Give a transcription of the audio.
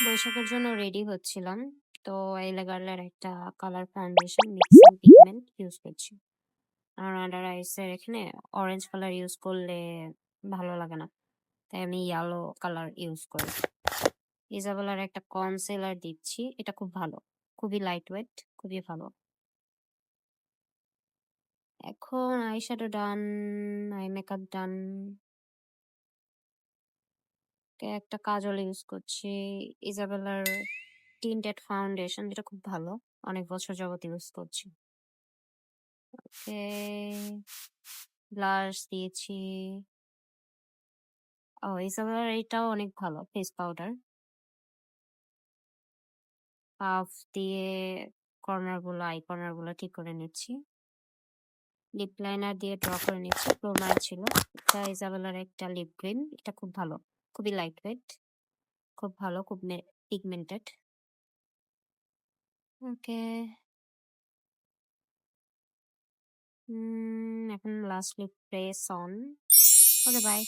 বৈশাখের জন্য রেডি হচ্ছিলাম। তো এলেগার্লের একটা colour foundation mixing pigment use করছি। আর আন্ডার আইসের এখানে অরেঞ্জ কালার ইউজ করলে ভালো লাগে না। তাই আমি ইয়েলো কালার ইউজ করি। ইজাবেলার একটা কনসিলার দিচ্ছি। এটা খুব ভালো। খুবই লাইট ওয়েট, খুবই ভালো। এখন আইশ্যাডো ডান, আই মেকআপ ডান। একটা কাজল ইউজ করছি। ইজাবেলার টিন্টেড ফাউন্ডেশন, যেটা খুব ভালো। অনেক বছর যাবত ইউজ করছি। ওকে, ব্লাশ দিয়েছি। ইসাবেলার এটাও অনেক ভালো ফেস পাউডার। পাফ দিয়ে আই কর্নার গুলো ঠিক করে নিচ্ছি। লিপ লাইনার দিয়ে ড্র করে নিচ্ছি। ক্লোমার ছিল। এটা ইসাবেলার একটা লিপ ক্রিম। এটা খুব ভালো, খুবই লাইট ওয়েট, খুব ভালো, খুব পিগমেন্টেড। ওকে, এখন last lip press on. Okay, by.